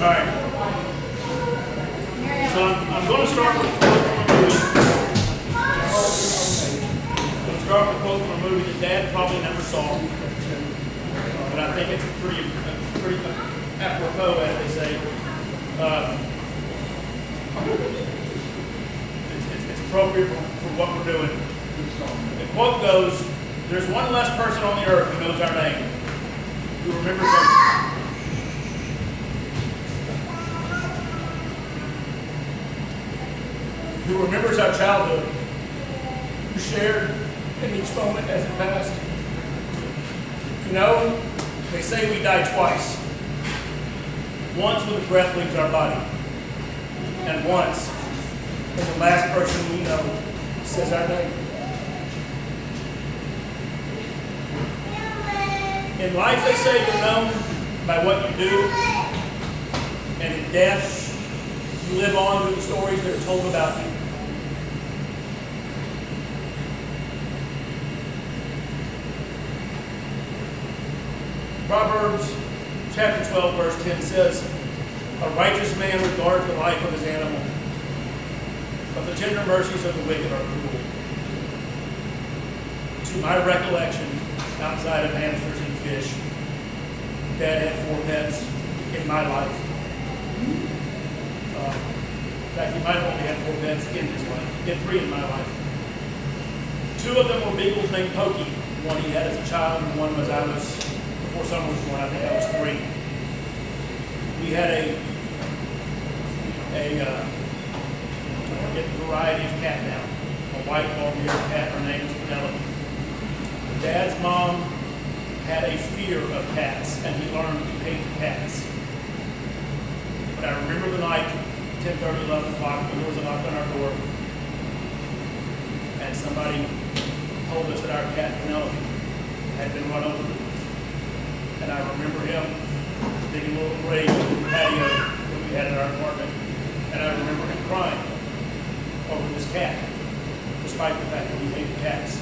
right. So I'm going to start with a quote from a movie. I'm going to start with a quote from a movie that Dad probably never saw. But I think it's pretty apropos, as they say. It's appropriate for what we're doing. The quote goes, "There's one less person on the earth who knows our name, who remembers our childhood, who shared in each moment as it passed. You know, they say we die twice. Once when the breath leaves our body, and once when the last person we know says our name. In life, they say you're known by what you do, and in death, you live on through the stories that are told about you. Proverbs chapter 12, verse 10 says, "A righteous man regards the life of his animal, but the tender mercies of the wicked are cruel." To my recollection, outside of hamsters and fish, Dad had 4 pets in my life. In fact, he might have only had 4 pets in his life. He had 3 in my life. 2 of them were beagles named Pokey. One he had as a child, and one was before Summer was born. I think I was 3. We had I forget the variety of cat now. A white long-haired cat. Her name was Penelope. Dad's mom had a fear of cats, and he learned to hate cats. But I remember the night, 10:30, 11 o'clock, when there was a knock on our door, and somebody told us that our cat Penelope had been run over. And I remember him digging a little grave in the patio that we had in our apartment, and I remember him crying over this cat, despite the fact that he hated cats.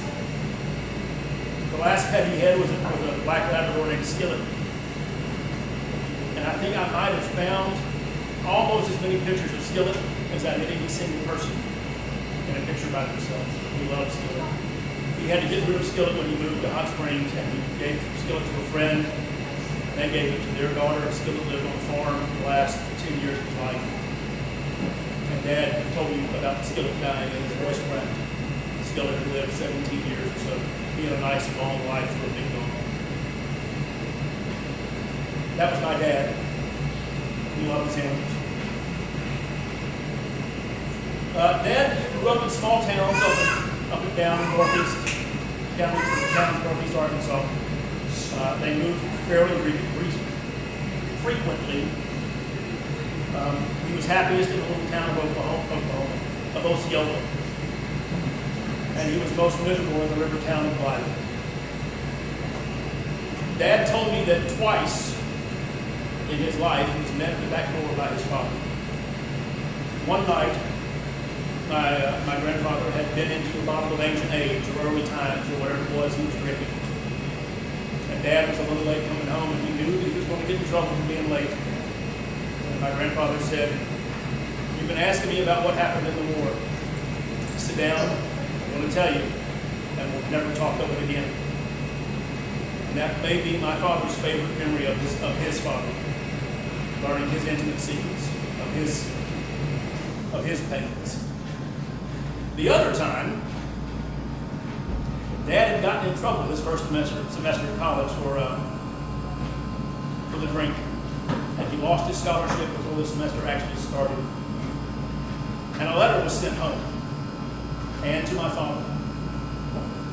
The last pet he had was a black Labrador named Skillet. And I think I might have found almost as many pictures of Skillet as I did any single person in a picture by themselves. We loved Skillet. He had to get rid of Skillet when he moved to Hot Springs, and he gave Skillet to a friend. They gave it to their daughter. Skillet lived on a farm for the last 10 years of his life. And Dad told me about Skillet dying, and his voice cracked. Skillet had lived 17 years or so. He had a nice long life for a big dog. That was my dad. He loved his animals. Dad grew up in small towns up and down northeast towns, northeast Arkansas. They moved fairly frequently. He was happiest in the little town of Osceola. And he was most miserable in the river town of Blythe. Dad told me that twice in his life he was met at the back door by his father. One night, my grandfather had been into a bottle of ancient age or early times or whatever it was he was drinking. And Dad was a little late coming home, and he knew that he was going to get in trouble for being late. And my grandfather said, "You've been asking me about what happened in the war. Sit down. I'm going to tell you, and we'll never talk of it again." And that may be my father's favorite memory of his father, learning his intimate secrets, of his pains. The other time, Dad had gotten in trouble his first semester of college for the drink, and he lost his scholarship before the semester actually started. And a letter was sent home, and to my father.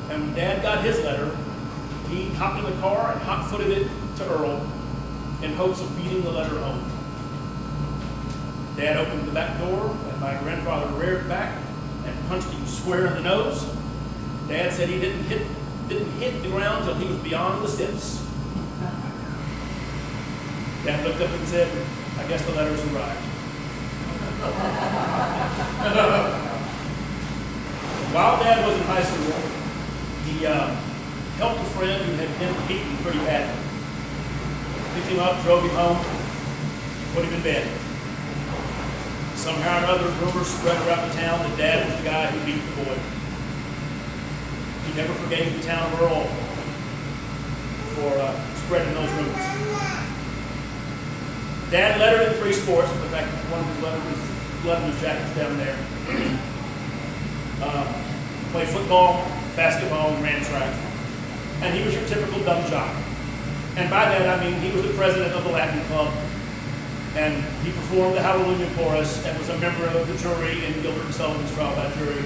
And when Dad got his letter, he hopped in the car and hot-footed it to Earl in hopes of beating the letter home. Dad opened the back door, and my grandfather reared back and punched him square in the nose. Dad said he didn't hit the ground until he was beyond the steps. Dad looked up and said, "I guess the letter's arrived." While Dad was in high school, he helped a friend who had been beaten pretty badly. Picked him up, drove him home, put him in bed. Somehow or other, rumors spread around the town that Dad was the guy who beat the boy. He never forgave the town of Earl for spreading those rumors. Dad lettered in 3 sports, in fact, one of his letterman's jackets down there. Played football, basketball, and ran track. And he was your typical dumb jock. And by that I mean he was the president of the Latin Club, and he performed the Hallelujah Chorus and was a member of the jury in Gilbert and Sullivan's trial by jury,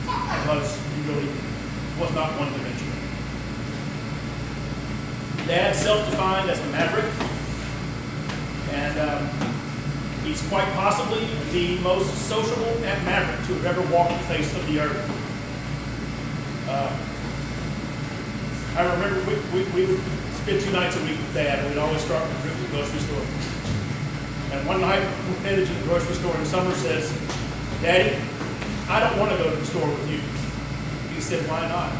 because he really was not one to mention. Dad self-defined as a maverick, and he's quite possibly the most sociable and maverick to have ever walked the face of the earth. I remember we would spend 2 nights a week with Dad, and we'd always start with a trip to the grocery store. And one night, we headed to the grocery store, and Summer says, "Daddy, I don't want to go to the store with you." He said, "Why not?"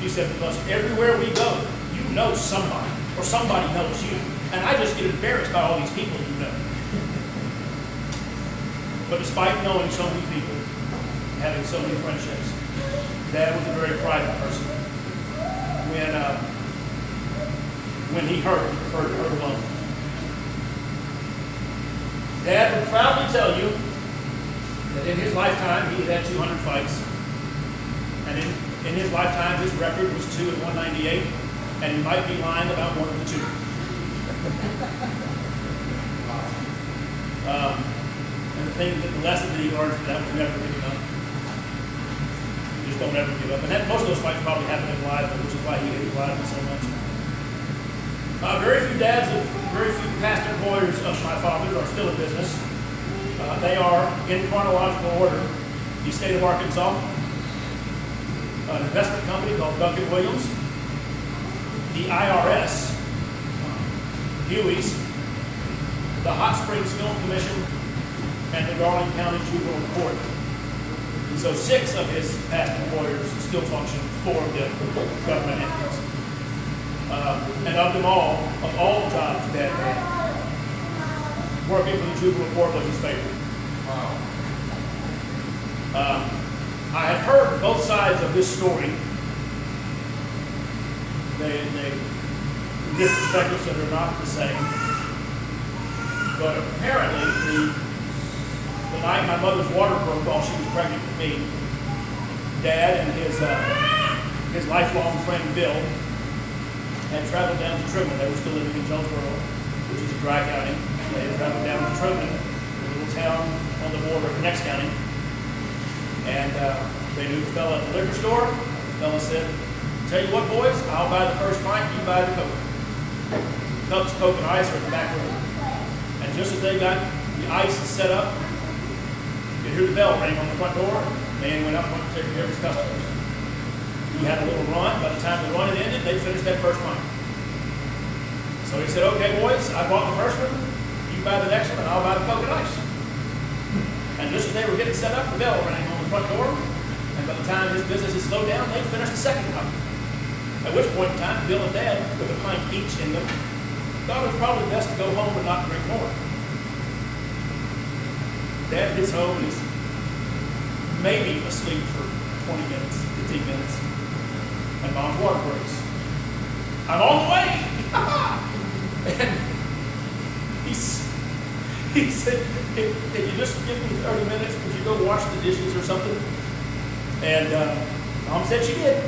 She said, "Because everywhere we go, you know somebody, or somebody knows you. And I just get embarrassed by all these people you know." But despite knowing so many people, having so many friendships, Dad was a very private person. When he hurt, he preferred to hurt alone. Dad would proudly tell you that in his lifetime he had 200 fights. And in his lifetime his record was 2-198, and he might be lying about one of the 2. And the lesson that he learned from that was never giving up. You just don't ever give up. And most of those fights probably happened in Live, which is why he hated Live so much. Very few past employers of my father are still in business. They are, in chronological order, the state of Arkansas, an investment company called Duncan Williams, the IRS, Huey's, the Hot Springs Film Commission, and the Garland County Juvenile Court. So 6 of his past employers still function for the government entities. And of them all, of all the jobs Dad had, working for the juvenile court was his favorite. I have heard both sides of this story. They from different perspectives, so they're not the same. But apparently, the night my mother's water broke while she was pregnant with me, Dad and his lifelong friend Bill had traveled down to Truman. They were still living in Jonesboro, which is a dry county. They had traveled down to Truman, a little town on the border of the next county. And they knew the fella at the liquor store. The fella said, "Tell you what, boys, I'll buy the first pint, you buy the Coke. Cups, Coke, and ice are in the back room." And just as they got the ice set up, you could hear the bell ring on the front door. The man went up and took care of his customers. He had a little run. By the time the run had ended, they finished that first pint. So he said, "Okay, boys, I bought the first one. You buy the next one, and I'll buy the Coke and ice." And just as they were getting set up, the bell rang on the front door. And by the time his business had slowed down, they finished the second pint. At which point in time, Bill and Dad, with a pint each in them, thought it was probably best to go home and not drink more. Dad gets home and he's maybe asleep for 20 minutes, 15 minutes. And Mom's water breaks. "I'm on the way!" And he said, "Can you just give me 30 minutes? Would you go wash the dishes or something?" And Mom said she did.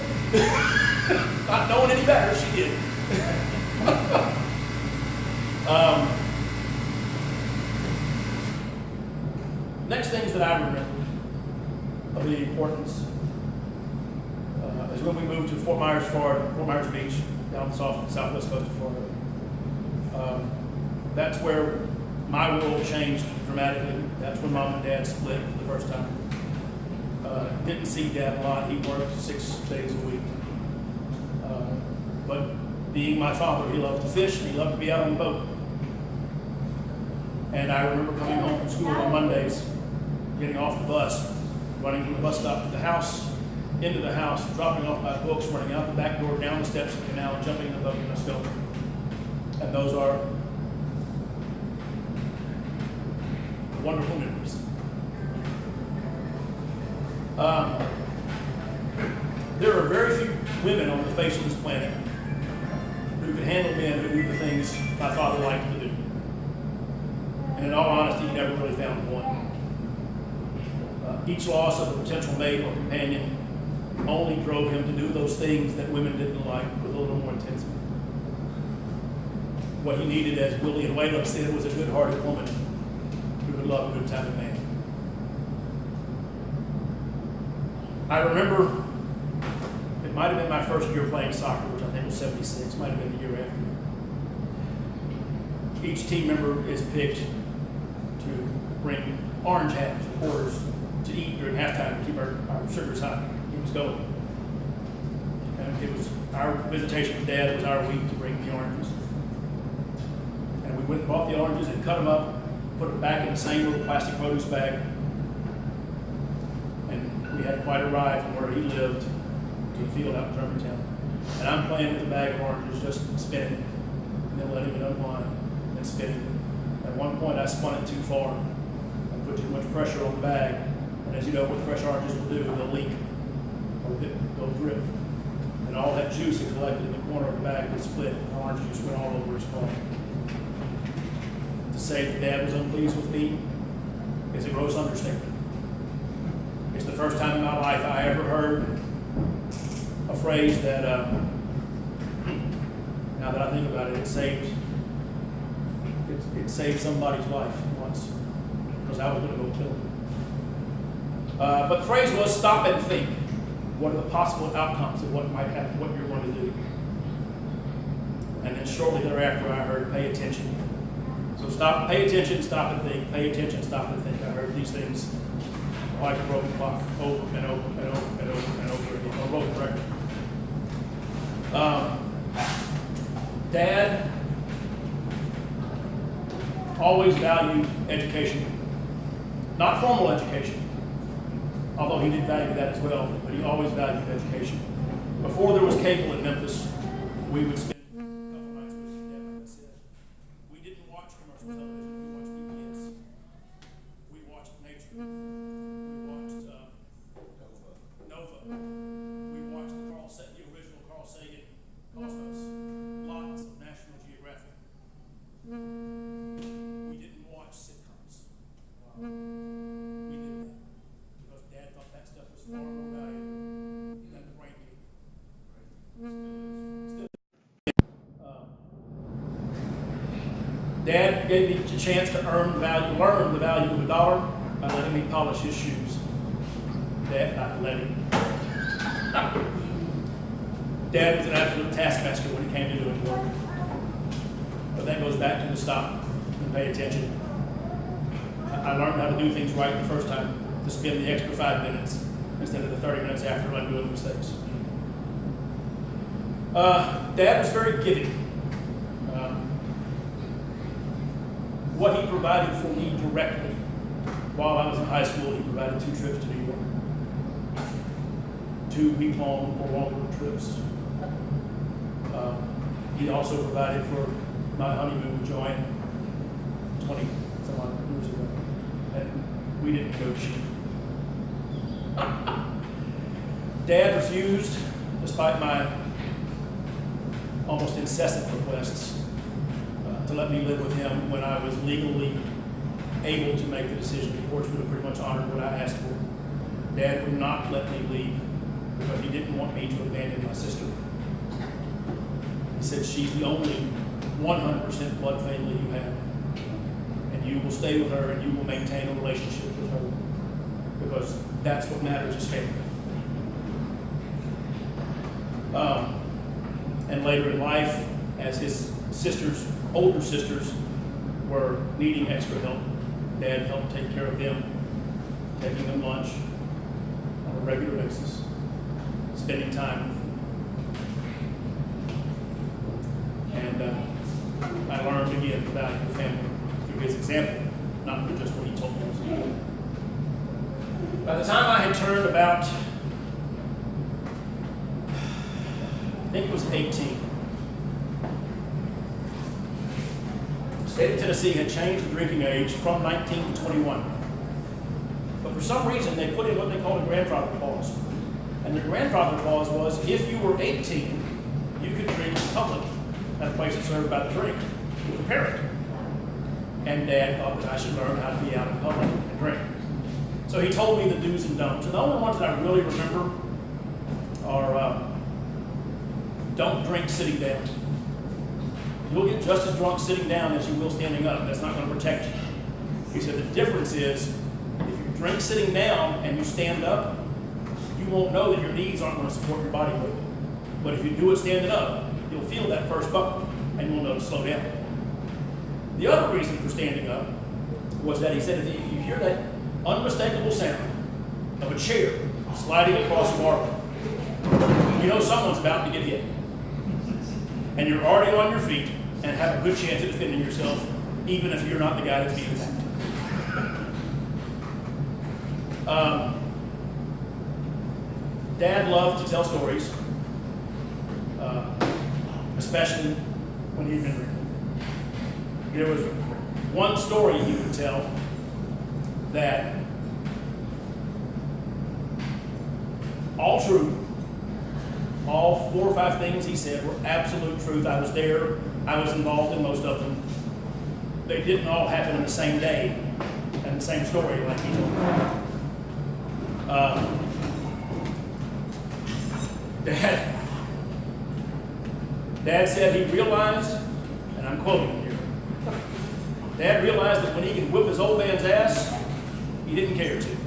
Not knowing any better, she did. Next things that I remember of the importance is when we moved to Fort Myers, Florida, Fort Myers Beach, down the southwest coast of Florida. That's where my world changed dramatically. That's when Mom and Dad split for the first time. Didn't see Dad a lot. He worked 6 days a week. But being my father, he loved to fish and he loved to be out on the boat. And I remember coming home from school on Mondays, getting off the bus, running from the bus stop to the house, into the house, dropping off my books, running out the back door, down the steps of the canal, and jumping in the boat and let's go. And those are wonderful memories. There are very few women on the face of this planet who could handle men who do the things my father liked to do. And in all honesty, he never really found one. Each loss of a potential mate or companion only drove him to do those things that women didn't like with a little more intensity. What he needed, as Willie and Wayland said, was a good-hearted woman who would love a good-timing man. I remember it might have been my first year playing soccer, which I think was 76, might have been the year after. Each team member is picked to bring orange hats or quarters to eat during halftime to keep our sugars high. He was going. And it was our visitation to Dad was our week to bring the oranges. And we went and bought the oranges and cut them up, put them back in the same little plastic produce bag. And we had quite a ride from where he lived to the field out in Germantown. And I'm playing with a bag of oranges, just spinning, and then letting it unwind and spinning. At one point I spun it too far and put too much pressure on the bag. And as you know, what fresh oranges will do, they'll leak or they'll drip. And all that juice that collected in the corner of the bag would split, and orange juice went all over his car. To say that Dad was unpleased with me is a gross understatement. It's the first time in my life I ever heard a phrase that, now that I think about it, it saved somebody's life once, because I was going to go kill him. But the phrase was, stop and think. What are the possible outcomes of what might happen, what you're going to do? And then shortly thereafter I heard, pay attention. So stop, pay attention, stop and think, pay attention, stop and think. I heard these things like a broken clock over and over and over and over and over again, or a broken record. Dad always valued education, not formal education, although he did value that as well, but he always valued education. Before there was cable in Memphis, we would spend a couple nights with his dad, like I said. We didn't watch commercial television, we watched PBS. We watched Nature. We watched Nova. We watched the original Carl Sagan Cosmos. Lots of National Geographic. We didn't watch sitcoms. We did that because Dad thought that stuff was far more valuable than the brain game. Dad gave me the chance to learn the value of a dollar by letting me polish his shoes. Dad, not letting him. Dad was an absolute taskmaster when it came to doing work. But that goes back to the stop and pay attention. I learned how to do things right the first time, to spend the extra 5 minutes instead of the 30 minutes after undoing the mistakes. Dad was very giving. What he provided for me directly while I was in high school, he provided 2 trips to New York. 2 week-long or longer trips. He also provided for my honeymoon with Joanne 20-some-odd years ago. And we didn't go cheap. Dad refused, despite my almost incessant requests, to let me live with him when I was legally able to make the decision. The courts would have pretty much honored what I asked for. Dad would not let me leave because he didn't want me to abandon my sister. He said, she's the only 100% blood family you have, and you will stay with her and you will maintain a relationship with her because that's what matters is family. And later in life, as his older sisters were needing extra help, Dad helped take care of them, taking them lunch on a regular basis, spending time with them. And I learned again the value of family through his example, not through just what he told me. By the time I had turned about, I think it was 18, state of Tennessee had changed the drinking age from 19 to 21. But for some reason, they put in what they called a grandfather clause. And the grandfather clause was, if you were 18, you could drink in public at a place that served by the drink with a parent. And Dad thought that I should learn how to be out in public and drink. So he told me the do's and don'ts. And the only ones that I really remember are, don't drink sitting down. You'll get just as drunk sitting down as you will standing up. That's not going to protect you. He said the difference is, if you drink sitting down and you stand up, you won't know that your knees aren't going to support your body weight. But if you do it standing up, you'll feel that first buckle and you'll know to slow down. The other reason for standing up was that he said if you hear that unmistakable sound of a chair sliding across the marble, you know someone's about to get hit. And you're already on your feet and have a good chance of defending yourself, even if you're not the guy that's being attacked. Dad loved to tell stories, especially when he'd been drinking. There was one story he would tell that all true. All 4 or 5 things he said were absolute truth. I was there. I was involved in most of them. They didn't all happen in the same day and the same story like he told. Dad said he realized, and I'm quoting here, Dad realized that when he could whip his old man's ass, he didn't care to.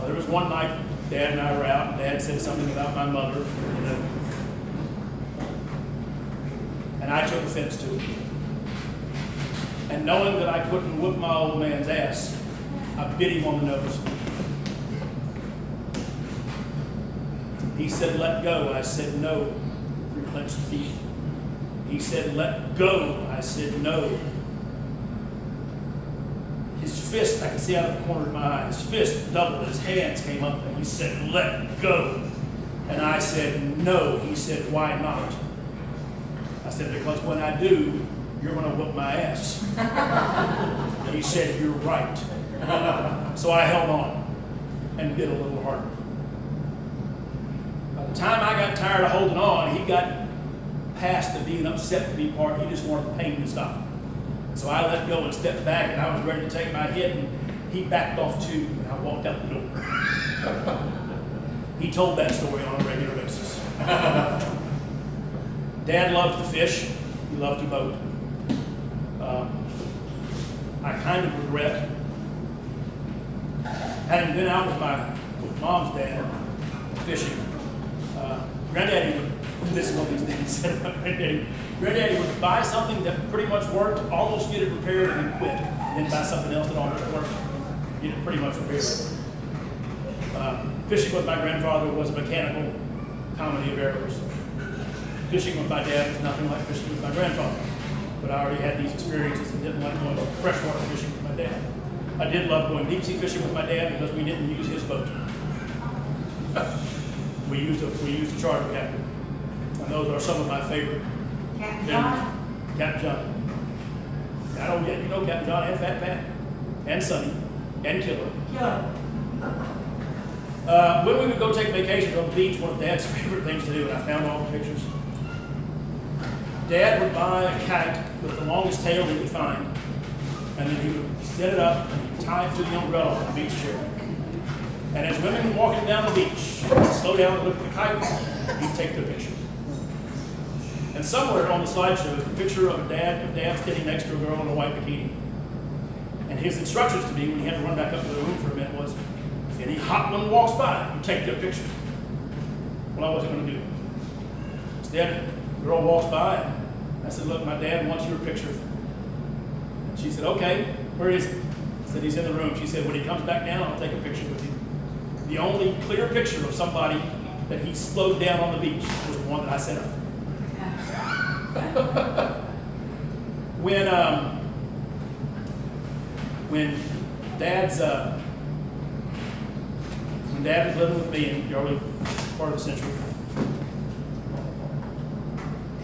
There was one night Dad and I were out, and Dad said something about my mother, you know, and I took offense to it. And knowing that I couldn't whip my old man's ass, I bit him on the nose. He said, "Let go." I said, "No," through clenched teeth. He said, "Let go." I said, "No." His fist, I could see out of the corner of my eye, his fist doubled, his hands came up, and he said, "Let go." And I said, "No." He said, "Why not?" I said, "Because when I do, you're going to whoop my ass." He said, "You're right." So I held on and bit a little harder. By the time I got tired of holding on, he got past the being upset to be part. He just wanted the pain to stop. So I let go and stepped back, and I was ready to take my hit, and he backed off too, and I walked out the door. He told that story on a regular basis. Dad loved to fish. He loved to boat. I kind of regret having been out with Mom's dad fishing. Granddaddy would, this is what these dads said about Granddaddy. Granddaddy would buy something that pretty much worked, almost get it repaired, and then quit. And then buy something else that almost worked, get it pretty much repaired. Fishing with my grandfather was a mechanical comedy of errors. Fishing with my dad was nothing like fishing with my grandfather. But I already had these experiences and didn't like going freshwater fishing with my dad. I did love going deep sea fishing with my dad because we didn't use his boat. We used a charter captain. And those are some of my favorite. Captain John? Captain John. I don't get, you know Captain John and Fat Pat and Sonny and Killer. When we would go take vacations on the beach, one of Dad's favorite things to do, and I found all the pictures, Dad would buy a kite with the longest tail he could find, and then he would set it up and he'd tie it to the umbrella on the beach chair. And as women were walking down the beach, he'd slow down and look at the kite, he'd take their picture. And somewhere on the slideshow is a picture of Dad standing next to a girl in a white bikini. And his instructions to me when he had to run back up to the room for a minute was, if any hot one walks by, you take their picture. Well, I wasn't going to do it. Instead, the girl walks by, and I said, "Look, my dad wants your picture." And she said, "Okay, where is he?" I said, "He's in the room." She said, "When he comes back down, I'll take a picture with you." The only clear picture of somebody that he slowed down on the beach was the one that I set up. When Dad was living with me in the early part of the century,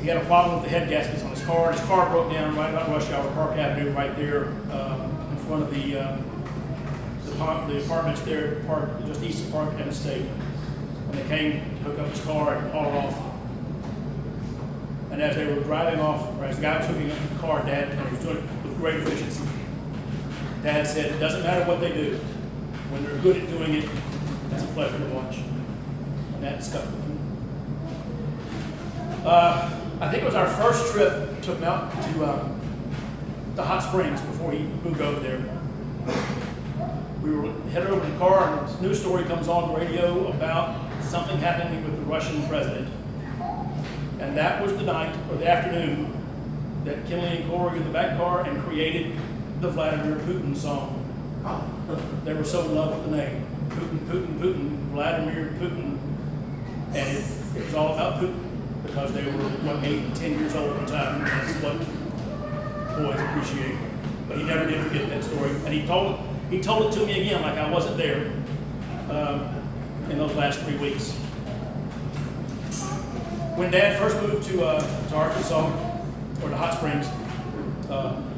he had a problem with the head gaskets on his car. His car broke down right about Rush Hour Park Avenue, right there in front of the apartments there, park just east of Park and Estate. And they came to hook up his car and haul it off. And as they were driving off, or as the guy was hooking up the car, Dad, and he was doing it with great efficiency. Dad said, it doesn't matter what they do. When they're good at doing it, it's a pleasure to watch. And that stuck with me. I think it was our first trip to Hot Springs before he moved over there. We were headed over to the car, and a news story comes on the radio about something happening with the Russian president. And that was the night, or the afternoon, that Kinley and Corey were in the back car and created the Vladimir Putin song. They were so in love with the name. Putin, Putin, Putin, Vladimir Putin. And it was all about Putin, because they were, 8 and 10 years old at the time. That's what boys appreciate. But he never did forget that story. And he told it to me again, like I wasn't there in those last 3 weeks. When Dad first moved to Arkansas, or to Hot Springs,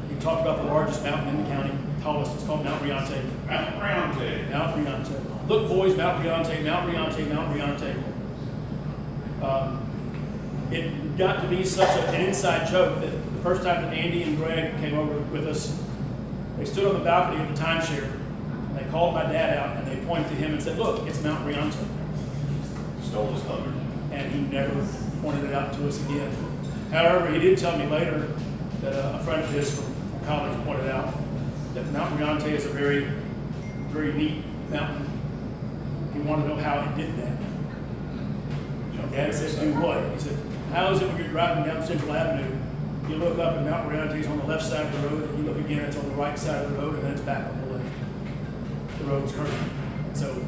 he talked about the largest mountain in the county, tallest. It's called Mount Riante. Mount Riante. Mount Riante. Look, boys, Mount Riante, Mount Riante, Mount Riante. It got to be such an inside joke that the first time that Andy and Greg came over with us, they stood on the balcony of the timeshare, and they called my dad out, and they pointed to him and said, look, it's Mount Riante. Stole his thunder. And he never pointed it out to us again. However, he did tell me later that a friend of his from college pointed out that Mount Riante is a very, very neat mountain. He wanted to know how he did that. Dad said, do what? He said, how is it when you're driving down Central Avenue, you look up and Mount Riante is on the left side of the road, and you look again, it's on the right side of the road, and then it's back on the left. The road's curved. And so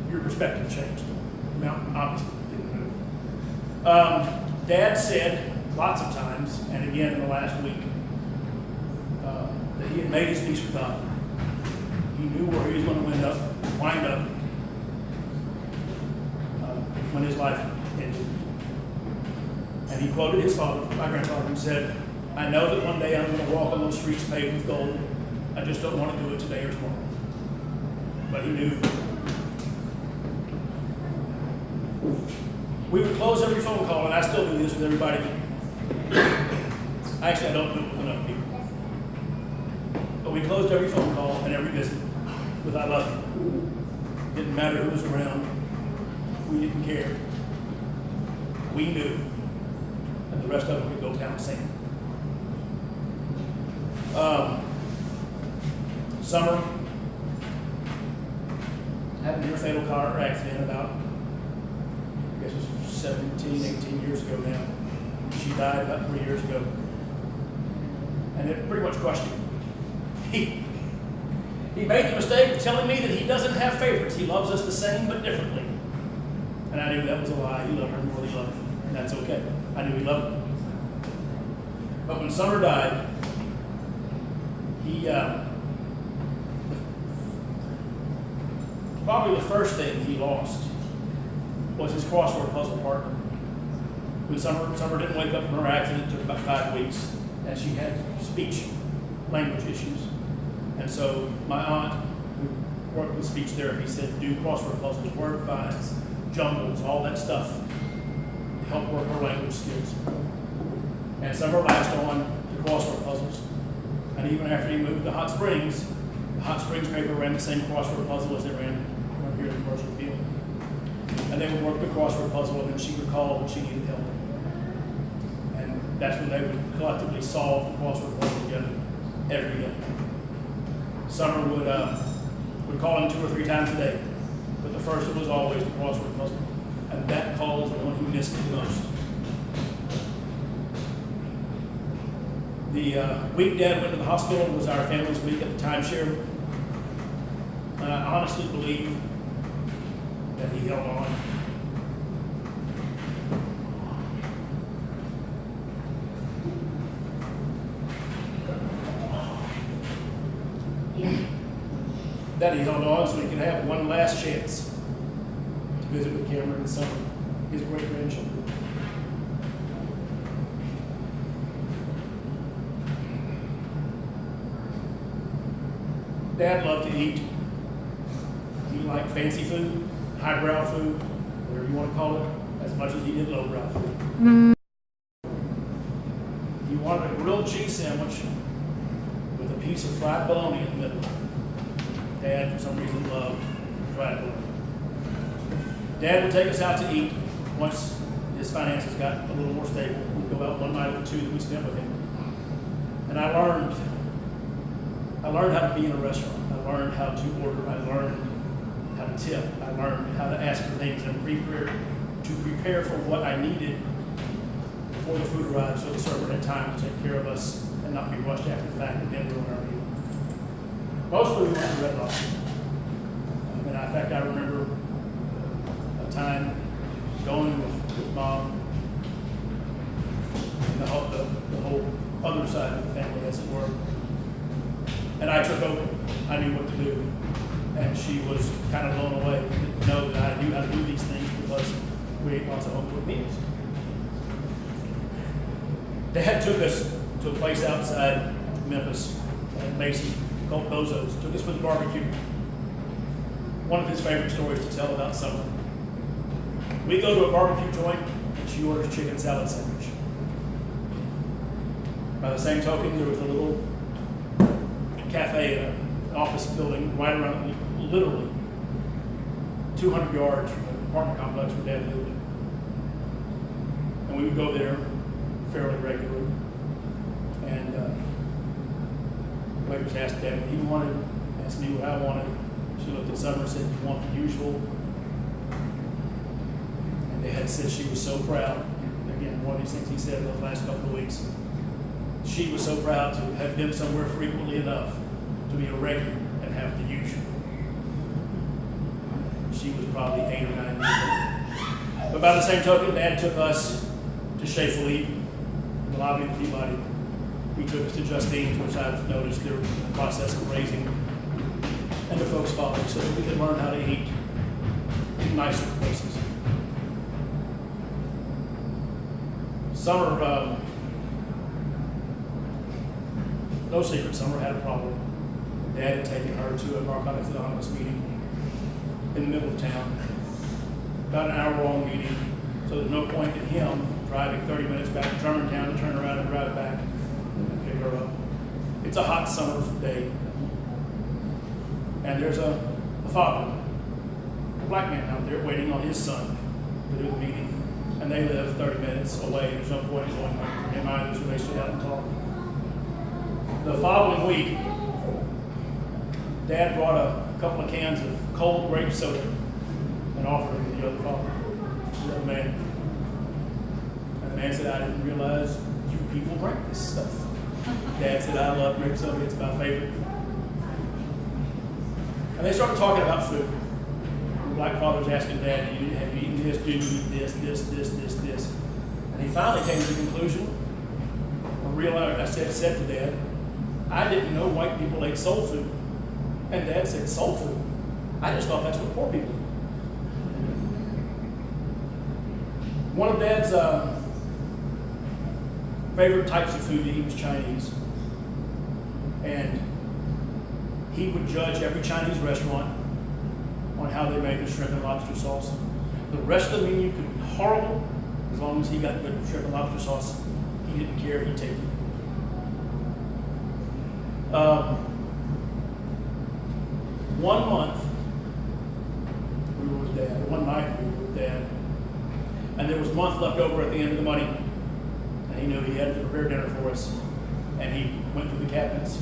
your perspective changed. The mountain obviously didn't move. Dad said lots of times, and again in the last week, that he had made his peace with God. He knew where he was going to wind up when his life ended. And he quoted his father, my grandfather, and said, I know that one day I'm going to walk on those streets paved with gold. I just don't want to do it today or tomorrow. But he knew. We would close every phone call, and I still do this with everybody. Actually, I don't do it with enough people. But we closed every phone call and every visit with I love you. Didn't matter who was around. We didn't care. We knew. And the rest of them would go down the sand. Summer had a near fatal car accident about, I guess it was 17, 18 years ago now. She died about 3 years ago. And it pretty much crushed him. He made the mistake of telling me that he doesn't have favorites. He loves us the same but differently. And I knew that was a lie. He loved her more than he loved me. And that's okay. I knew he loved me. But when Summer died, he probably the first thing he lost was his crossword puzzle partner. When Summer didn't wake up from her accident, it took about 5 weeks, and she had speech language issues. And so my aunt, who worked with speech therapy, said do crossword puzzles, word finds, jumbles, all that stuff to help work her language skills. And Summer latched on to crossword puzzles. And even after he moved to Hot Springs, the Hot Springs paper ran the same crossword puzzle as they ran here in the commercial field. And they would work the crossword puzzle, and then she would call when she needed help. And that's when they would collectively solve the crossword puzzle together every day. Summer would call him 2 or 3 times a day, but the first was always the crossword puzzle. And that call was the one he missed the most. The week Dad went to the hospital was our family's week at the timeshare. And I honestly believe that he held on. That he held on so he could have one last chance to visit with Cameron and Summer, his great grandchildren. Dad loved to eat. He liked fancy food, highbrow food, whatever you want to call it, as much as he did lowbrow food. He wanted a grilled cheese sandwich with a piece of fried bologna in the middle. Dad, for some reason, loved fried bologna. Dad would take us out to eat once his finances got a little more stable. We'd go out one night or two that we spent with him. And I learned how to be in a restaurant. I learned how to order. I learned how to tip. I learned how to ask for things and prepare for what I needed before the food arrived, so the server had time to take care of us and not be rushed after the fact and then ruin our meal. Mostly we went to Red Lobster. In fact, I remember a time going with Mom and the whole other side of the family, as it were. And I took over. I knew what to do. And she was kind of blown away to know that I knew how to do these things because we ate lots of home-cooked meals. Dad took us to a place outside Memphis, Macy, called Bozo's. Took us for the barbecue. One of his favorite stories to tell about summer. We go to a barbecue joint, and she orders chicken salad sandwich. By the same token, there was a little cafe, office building right around, literally 200 yards from the apartment complex where Dad lived. And we would go there fairly regularly. And waitress asked Dad what he wanted, asked me what I wanted. She looked at Summer and said, "You want the usual?" And Dad said she was so proud. Again, one of these things he said in those last couple of weeks. She was so proud to have been somewhere frequently enough to be a regular and have the usual. She was probably 8 or 9 years old. But by the same token, Dad took us to Chez Philippe, in the lobby of the Peabody. He took us to Justine's, which I've noticed they're in the process of raising, and the folks following, so that we can learn how to eat in nicer places. Summer, no secret, Summer had a problem. Dad had taken her to a Narcotics Anonymous meeting in the middle of town. About an hour-long meeting, so there's no point in him driving 30 minutes back to Germantown to turn around and drive back and pick her up. It's a hot summer's day. And there's a father, a black man out there waiting on his son to do the meeting. And they live 30 minutes away. There's no point in going home for him either, so they sit out and talk. The following week, Dad brought a couple of cans of cold grape soda and offered them to the other father, the other man. And the man said, "I didn't realize you people drank this stuff." Dad said, "I love grape soda, it's my favorite." And they started talking about food. The black father's asking Dad, have you eaten this? Do you eat this? And he finally came to the conclusion, or realized, I said to Dad, "I didn't know white people ate soul food." And Dad said, "Soul food? I just thought that's what poor people eat." One of Dad's favorite types of food to eat was Chinese. And he would judge every Chinese restaurant on how they made the shrimp and lobster sauce. The rest of the menu could be horrible as long as he got good shrimp and lobster sauce. He didn't care, he'd take it. One month we were with Dad, one night we were with Dad, and there was a month left over at the end of the money, and he knew he had to prepare dinner for us, and he went through the cabinets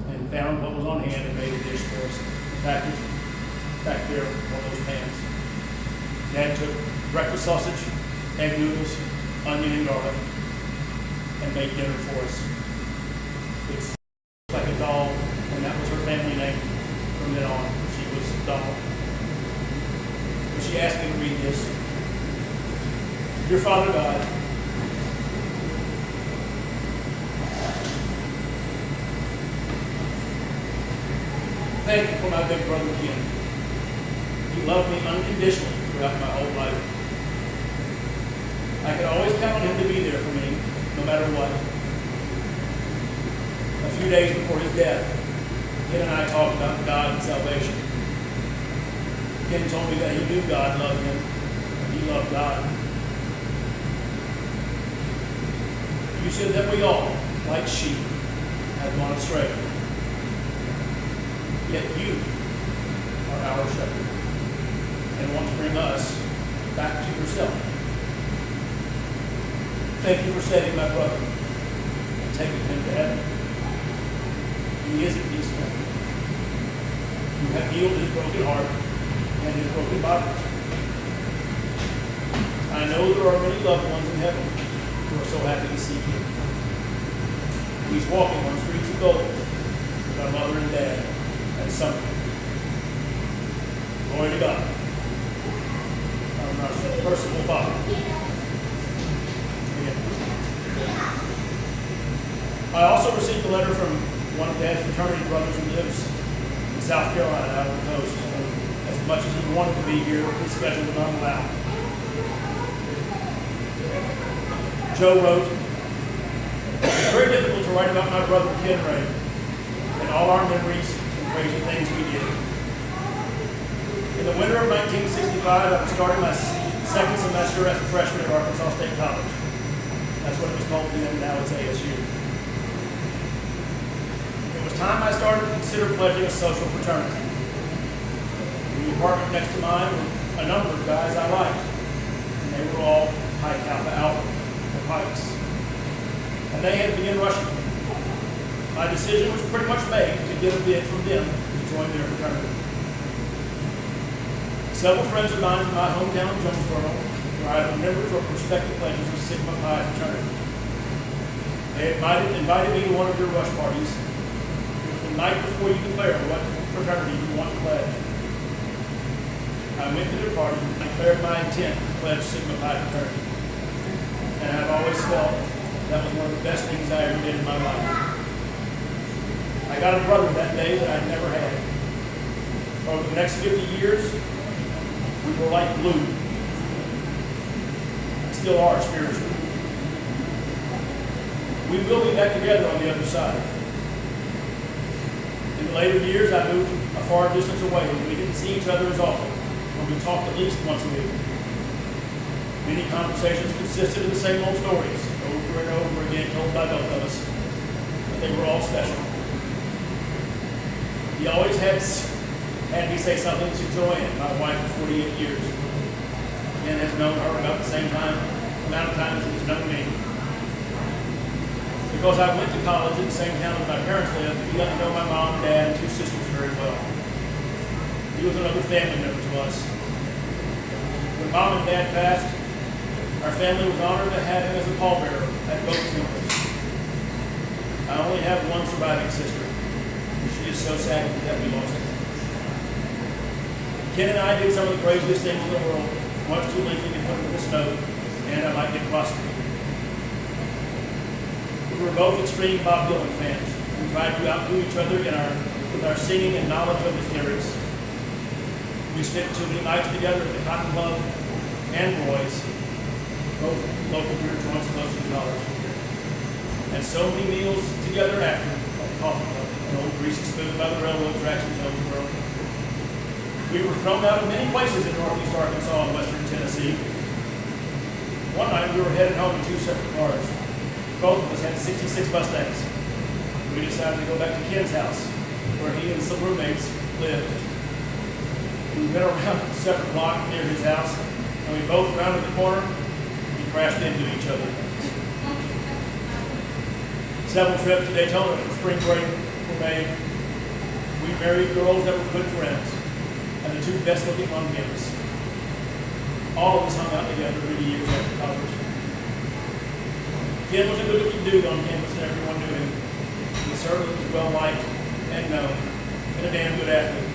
and found what was on hand and made a dish for us. In fact, it's back there, one of those pans. Dad took breakfast sausage, egg noodles, onion and garlic, and made dinner for us. It's like a doll, and that was her family name from then on. She was Doll. But she asked me to read this. "Dear Father God, thank you for my big brother Ken. He loved me unconditionally throughout my whole life. I could always count on him to be there for me, no matter what. A few days before his death, Ken and I talked about God and salvation. Ken told me that he knew God loved him, and he loved God. You said that we all, like sheep, have gone astray. Yet you are our shepherd and want to bring us back to yourself. Thank you for saving my brother and taking him to heaven. He is at peace now. You have healed his broken heart and his broken body. I know there are many loved ones in heaven who are so happy to see him. He's walking on streets of gold with our mother and dad and son. Glory to God. Our merciful Father. Amen. I also received a letter from one of Dad's fraternity brothers who lives in South Carolina, out on the coast. And as much as he wanted to be here, his schedule would not allow. Joe wrote, "It's very difficult to write about my brother Ken Ray and all our memories and crazy things we did. In the winter of 1965, I was starting my second semester as a freshman at Arkansas State College. That's what it was called then, now it's ASU. It was time I started to consider pledging a social fraternity. In the apartment next to mine were a number of guys I liked, and they were all Pi Kappa Alpha, or Pikes. And they had begun rushing me. My decision was pretty much made to get a bid from them to join their fraternity. Several friends of mine from my hometown of Jonesboro were either members or prospective pledges of Sigma Pi fraternity. They invited me to one of their rush parties. It was the night before you declare what fraternity you want to pledge. I went to their party and declared my intent to pledge Sigma Pi fraternity. And I've always felt that was one of the best things I ever did in my life. I got a brother that day that I'd never had. Over the next 50 years, we were like glue. Still are spiritually. We will be back together on the other side. In the later years, I moved a far distance away, and we didn't see each other as often, but we talked at least once a week. Many conversations consisted of the same old stories, over and over again, told by both of us, but they were all special. He always had me say something to Joanne, my wife of 48 years. Ken has known her about the same amount of time as he's known me. Because I went to college in the same town as my parents lived, he got to know my mom, dad, and two sisters very well. He was another family member to us. When mom and dad passed, our family was honored to have him as a pallbearer at both funerals. I only have one surviving sister. She is so sad that we lost her. Ken and I did some of the craziest things in the world, much too lengthy to put in this note, and I might get prosecuted. We were both extreme Bob Dylan fans. We tried to outdo each other with our singing and knowledge of his lyrics. We spent too many nights together at the Cotton Club and Roy's, both local beer joints close to the college. And so many meals together after at the coffee club, an old greasy spoon by the railroad tracks in Jonesboro. We were thrown out of many places in northeast Arkansas and western Tennessee. One night we were headed home in two separate cars. Both of us had 66 Mustangs. We decided to go back to Ken's house, where he and some roommates lived. We went around a separate block near his house, and we both rounded the corner and crashed into each other. Several trips to Daytona for spring break were made. We married girls that were good friends, and the two best-looking on campus. All of us hung out together many years after college. Ken was a good-looking dude on campus, and everyone knew him. He certainly was well-liked and known, and a damn good athlete.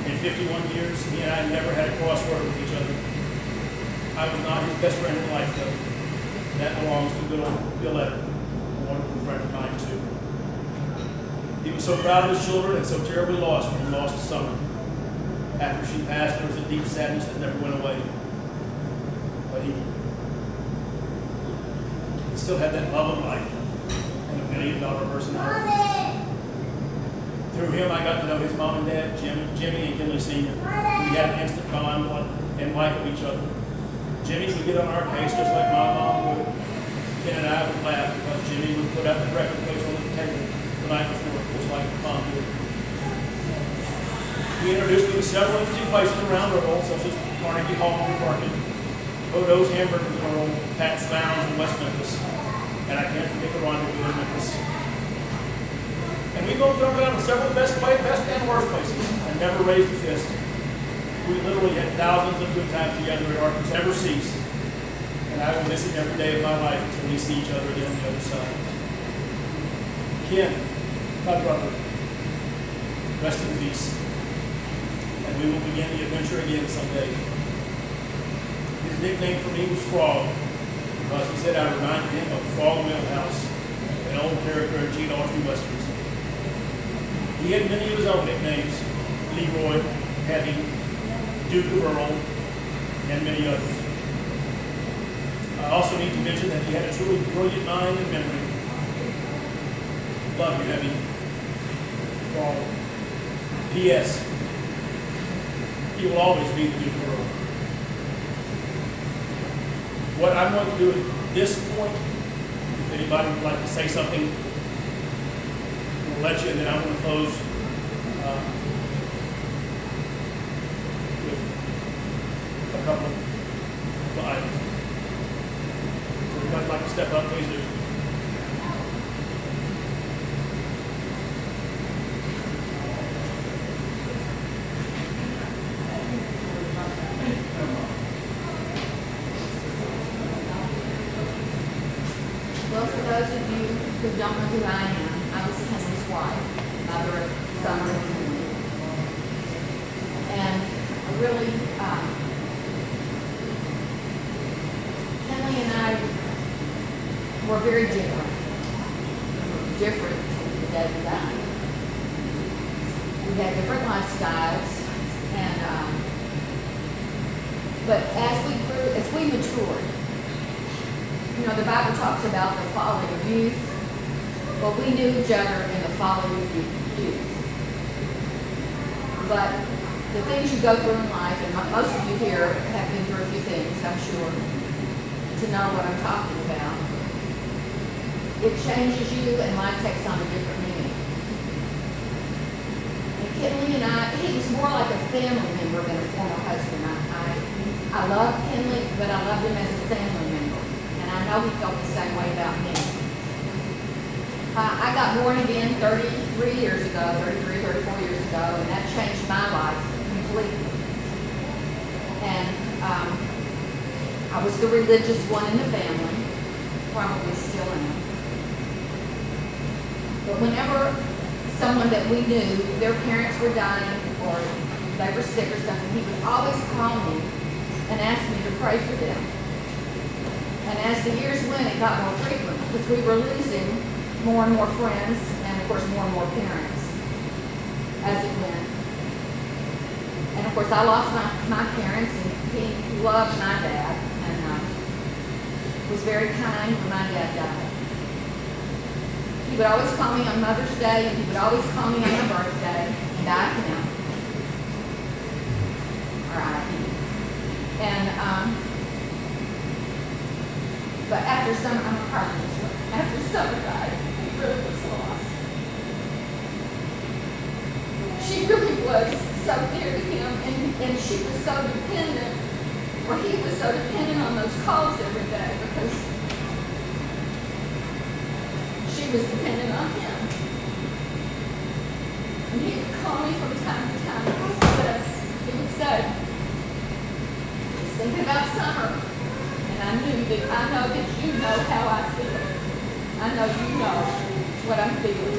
In 51 years, he and I never had a crossword with each other. I was not his best friend in life, though. That belongs to good old Violetta, a wonderful friend of mine, too. He was so proud of his children and so terribly lost when he lost Summer. After she passed, there was a deep sadness that never went away. But he still had that love of life and $1 million personality. Through him, I got to know his mom and dad, Jimmy and Kinley Sr. We had an instant bond and like of each other. Jimmy would get on our case just like my mom would. Ken and I would laugh because Jimmy would put out the breakfast plates on the table the night before, just like mom did. He introduced me to several interesting places around Earl, such as Carnegie Hall in Market, Odo's Hamburgers in Earl, Pat's Lounge in West Memphis, and I can't forget the Rendezvous in Memphis. And we both thrown around several best and worst places, and never raised a fist. We literally had thousands of good times together at Arkansas, never cease. And I will miss him every day of my life until we see each other again on the other side. Ken, my brother, rest in peace. And we will begin the adventure again someday. His nickname for me was Frog, because he said I reminded him of Frog Millhouse, an old character in Gene Autry Westerns. He had many of his own nicknames: Leroy, Heavy, Duke of Earl, and many others. I also need to mention that he had a truly brilliant mind and memory. Love you, Heavy. Frog. P.S. He will always be the Duke of Earl. What I'm going to do at this point, if anybody would like to say something, we'll let you, and then I'm going to close with a couple of items. So if anybody would like to step up, please do. Well, for those of you who don't know who I am, I was Henry's wife, mother of Summer and Henry. And I really, Henry and I were very different. Different from the day we died. We had different lifestyles, and but as we grew, as we matured, you know, the Bible talks about the folly of youth. Well, we knew each other in the folly of youth. But the things you go through in life, and most of you here have been through a few things, I'm sure, to know what I'm talking about. It changes you, and life takes on a different meaning. And Kinley and I, he was more like a family member than a former husband. I loved Kinley, but I loved him as a family member. And I know he felt the same way about me. I got born again 34 years ago, and that changed my life completely. And I was the religious one in the family, probably still am. But whenever someone that we knew, their parents were dying or they were sick or something, he would always call me and ask me to pray for them. And as the years went, it got more frequent because we were losing more and more friends and, of course, more and more parents as it went. And, of course, I lost my parents, and he loved my dad and was very kind when my dad died. He would always call me on Mother's Day, and he would always call me on my birthday, and I can. All right. And, but after Summer, after Summer died, he really was lost. She really was so dear to him, and she was so dependent, or he was so dependent on those calls every day because she was dependent on him. And he would call me from time to time, and he would say, "Just thinking about Summer." And I know that you know how I feel. I know you know what I'm feeling.